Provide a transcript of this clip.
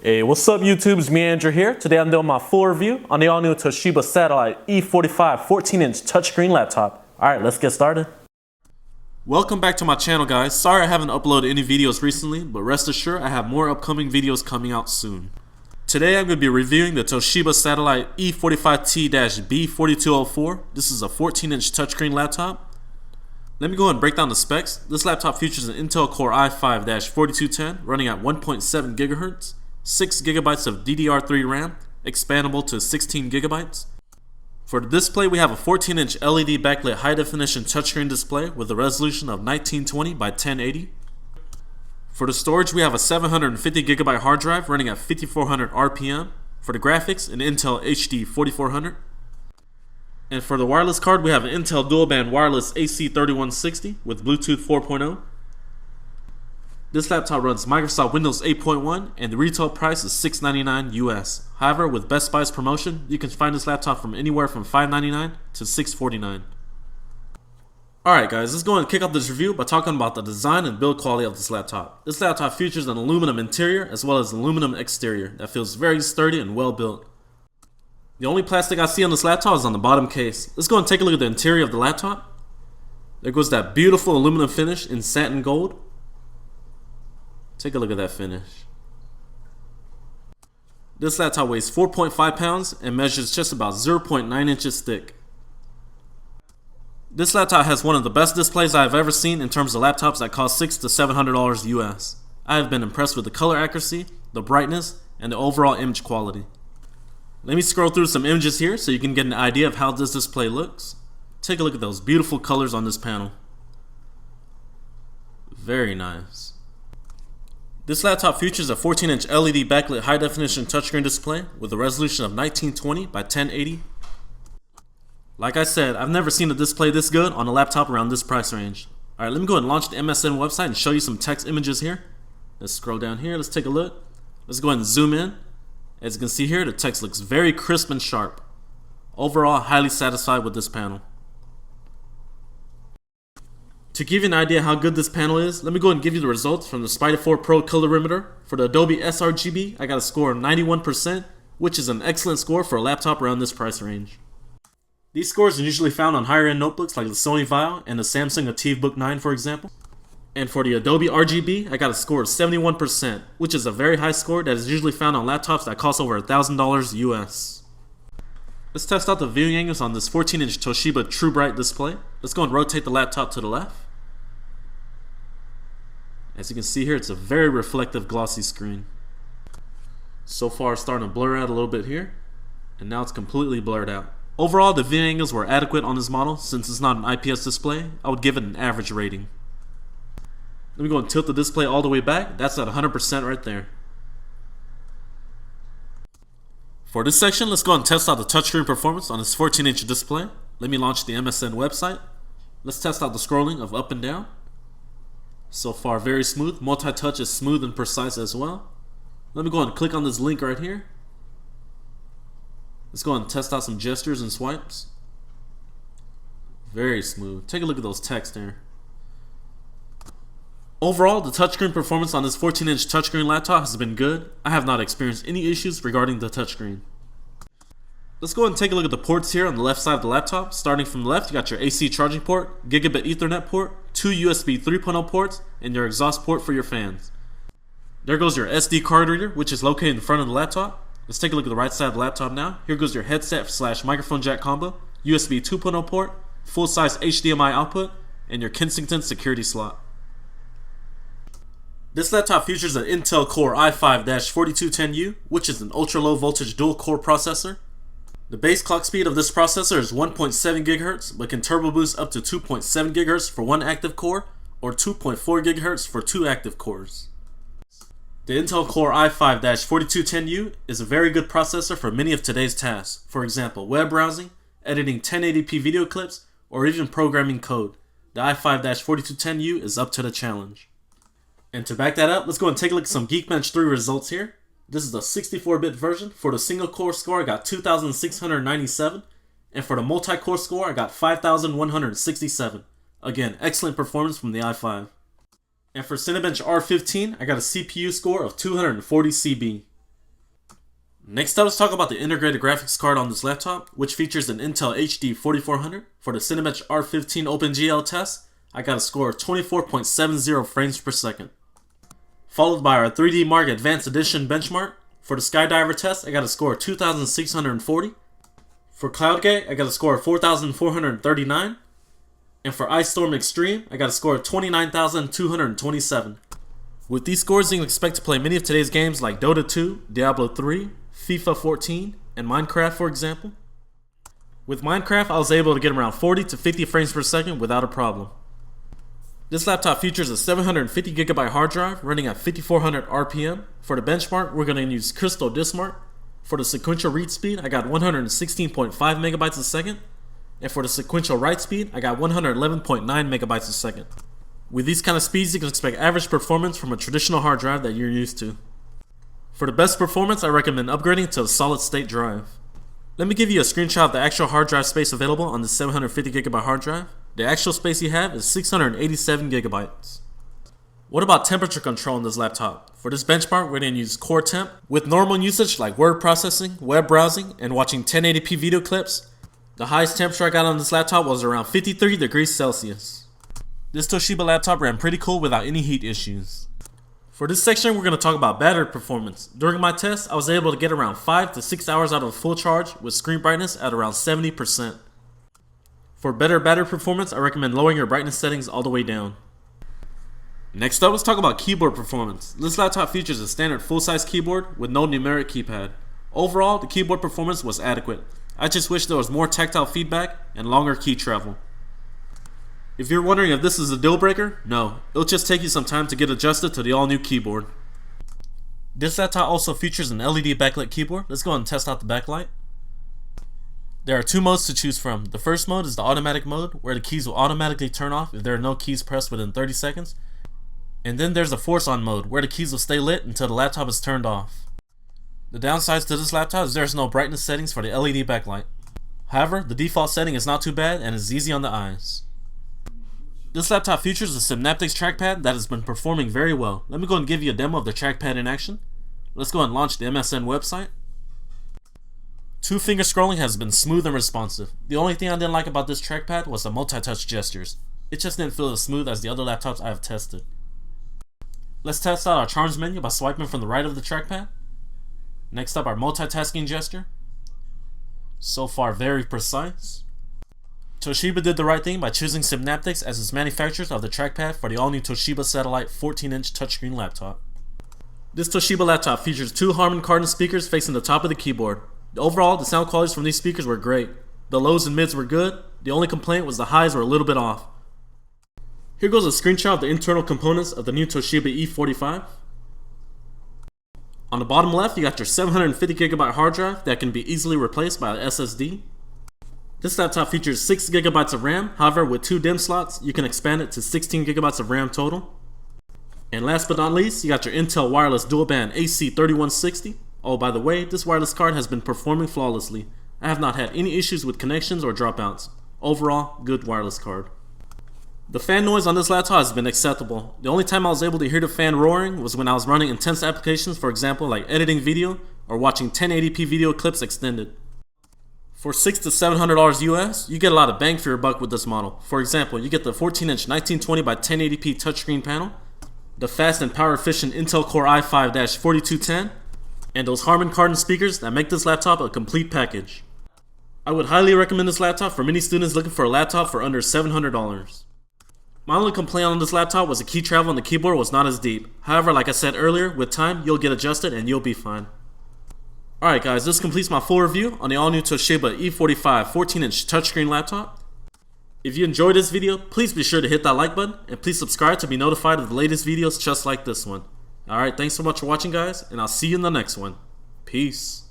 Hey, what's up YouTube? It's me, Andrew here. Today I'm doing my full review on the all-new Toshiba Satellite E45 14-inch touchscreen laptop. Alright, let's get started. Welcome back to my channel, guys. Sorry I haven't uploaded any videos recently, but rest assured I have more upcoming videos coming out soon. Today I'm going to be reviewing the Toshiba Satellite E45T-B4204. This is a 14-inch touchscreen laptop. Let me go ahead and break down the specs. This laptop features an Intel Core i5-4210 running at 1.7 GHz. 6 GB of DDR3 RAM, expandable to 16 GB. For the display, we have a 14-inch LED backlit high-definition touchscreen display with a resolution of 1920 by 1080. For the storage, we have a 750 GB hard drive running at 5400 RPM. For the graphics, an Intel HD 4400. And for the wireless card, we have an Intel dual-band wireless AC3160 with Bluetooth 4.0. This laptop runs Microsoft Windows 8.1 and the retail price is $699 US. However, with Best Buy's promotion, you can find this laptop from anywhere from $599 to $649. Alright guys, let's go and kick off this review by talking about the design and build quality of this laptop. This laptop features an aluminum interior as well as an aluminum exterior that feels very sturdy and well built. The only plastic I see on this laptop is on the bottom case. Let's go and take a look at the interior of the laptop. There goes that beautiful aluminum finish in satin gold. Take a look at that finish. This laptop weighs 4.5 pounds and measures just about 0.9 inches thick. This laptop has one of the best displays I have ever seen in terms of laptops that cost $600 to $700 US. I have been impressed with the color accuracy, the brightness, and the overall image quality. Let me scroll through some images here so you can get an idea of how this display looks. Take a look at those beautiful colors on this panel. Very nice. This laptop features a 14-inch LED backlit high-definition touchscreen display with a resolution of 1920 by 1080. Like I said, I've never seen a display this good on a laptop around this price range. Alright, let me go ahead and launch the MSN website and show you some text images here. Let's scroll down here, let's take a look. Let's go ahead and zoom in. As you can see here, the text looks very crisp and sharp. Overall, highly satisfied with this panel. To give you an idea how good this panel is, let me go ahead and give you the results from the Spider 4 Pro colorimeter. For the Adobe sRGB, I got a score of 91%, which is an excellent score for a laptop around this price range. These scores are usually found on higher end notebooks like the Sony Vaio and the Samsung ATIV Book 9, for example. And for the Adobe RGB, I got a score of 71%, which is a very high score that is usually found on laptops that cost over $1,000 US. Let's test out the viewing angles on this 14-inch Toshiba True Bright display. Let's go and rotate the laptop to the left. As you can see here, it's a very reflective glossy screen. So far it's starting to blur out a little bit here, and now it's completely blurred out. Overall, the viewing angles were adequate on this model. Since it's not an IPS display, I would give it an average rating. Let me go and tilt the display all the way back. That's at 100% right there. For this section, let's go and test out the touchscreen performance on this 14-inch display. Let me launch the MSN website. Let's test out the scrolling of up and down. So far, very smooth. Multi-touch is smooth and precise as well. Let me go ahead and click on this link right here. Let's go ahead and test out some gestures and swipes. Very smooth. Take a look at those text there. Overall, the touchscreen performance on this 14-inch touchscreen laptop has been good. I have not experienced any issues regarding the touchscreen. Let's go ahead and take a look at the ports here on the left side of the laptop. Starting from the left, you got your AC charging port, gigabit Ethernet port, 2 USB 3.0 ports, and your exhaust port for your fans. There goes your SD card reader, which is located in front of the laptop. Let's take a look at the right side of the laptop now. Here goes your headset/microphone jack combo, USB 2.0 port, full-size HDMI output, and your Kensington security slot. This laptop features an Intel Core i5-4210U, which is an ultra-low voltage dual-core processor. The base clock speed of this processor is 1.7 GHz, but can turbo boost up to 2.7 GHz for one active core, or 2.4 GHz for two active cores. The Intel Core i5-4210U is a very good processor for many of today's tasks, for example, web browsing, editing 1080p video clips, or even programming code. The i5-4210U is up to the challenge. And to back that up, let's go and take a look at some Geekbench 3 results here. This is the 64-bit version. For the single core score, I got 2,697. And for the multi-core score, I got 5,167. Again, excellent performance from the i5. And for Cinebench R15, I got a CPU score of 240 CB. Next up, let's talk about the integrated graphics card on this laptop, which features an Intel HD 4400. For the Cinebench R15 OpenGL test, I got a score of 24.70 frames per second. Followed by our 3D Mark Advanced Edition benchmark. For the Skydiver test, I got a score of 2,640. For CloudGate, I got a score of 4,439. And for Ice Storm Extreme, I got a score of 29,227. With these scores, you can expect to play many of today's games like Dota 2, Diablo 3, FIFA 14, and Minecraft, for example. With Minecraft, I was able to get around 40 to 50 frames per second without a problem. This laptop features a 750GB hard drive running at 5400 RPM. For the benchmark, we're going to use Crystal Disk Mark. For the sequential read speed, I got 116.5 megabytes a second. And for the sequential write speed, I got 111.9 megabytes a second. With these kind of speeds, you can expect average performance from a traditional hard drive that you're used to. For the best performance, I recommend upgrading to a solid state drive. Let me give you a screenshot of the actual hard drive space available on the 750GB hard drive. The actual space you have is 687 gigabytes. What about temperature control on this laptop? For this benchmark, we're going to use Core Temp. With normal usage like word processing, web browsing, and watching 1080p video clips, the highest temperature I got on this laptop was around 53 degrees Celsius. This Toshiba laptop ran pretty cool without any heat issues. For this section, we're going to talk about battery performance. During my test, I was able to get around 5 to 6 hours out of full charge with screen brightness at around 70%. For better battery performance, I recommend lowering your brightness settings all the way down. Next up, let's talk about keyboard performance. This laptop features a standard full-size keyboard with no numeric keypad. Overall, the keyboard performance was adequate. I just wish there was more tactile feedback and longer key travel. If you're wondering if this is a deal breaker, no. It'll just take you some time to get adjusted to the all-new keyboard. This laptop also features an LED backlit keyboard. Let's go ahead and test out the backlight. There are two modes to choose from. The first mode is the automatic mode, where the keys will automatically turn off if there are no keys pressed within 30 seconds. And then there's the force on mode, where the keys will stay lit until the laptop is turned off. The downsides to this laptop is there's no brightness settings for the LED backlight. However, the default setting is not too bad and is easy on the eyes. This laptop features a Synaptics trackpad that has been performing very well. Let me go and give you a demo of the trackpad in action. Let's go and launch the MSN website. Two-finger scrolling has been smooth and responsive. The only thing I didn't like about this trackpad was the multi-touch gestures. It just didn't feel as smooth as the other laptops I have tested. Let's test out our charms menu by swiping from the right of the trackpad. Next up, our multitasking gesture. So far, very precise. Toshiba did the right thing by choosing Synaptics as its manufacturers of the trackpad for the all-new Toshiba Satellite 14-inch touchscreen laptop. This Toshiba laptop features two Harman Kardon speakers facing the top of the keyboard. Overall, the sound qualities from these speakers were great. The lows and mids were good. The only complaint was the highs were a little bit off. Here goes a screenshot of the internal components of the new Toshiba E45. On the bottom left, you got your 750GB hard drive that can be easily replaced by an SSD. This laptop features 6GB of RAM, however with 2 DIMM slots, you can expand it to 16GB of RAM total. And last but not least, you got your Intel wireless dual band AC3160. Oh, by the way, this wireless card has been performing flawlessly. I have not had any issues with connections or dropouts. Overall, good wireless card. The fan noise on this laptop has been acceptable. The only time I was able to hear the fan roaring was when I was running intense applications, for example like editing video or watching 1080p video clips extended. For $600 to $700 US, you get a lot of bang for your buck with this model. For example, you get the 14-inch 1920 by 1080p touchscreen panel, the fast and power efficient Intel Core i5-4210, and those Harman Kardon speakers that make this laptop a complete package. I would highly recommend this laptop for many students looking for a laptop for under $700. My only complaint on this laptop was the key travel on the keyboard was not as deep. However, like I said earlier, with time, you'll get adjusted and you'll be fine. Alright guys, this completes my full review on the all-new Toshiba E45 14-inch touchscreen laptop. If you enjoyed this video, please be sure to hit that like button, and please subscribe to be notified of the latest videos just like this one. Alright, thanks so much for watching guys, and I'll see you in the next one. Peace.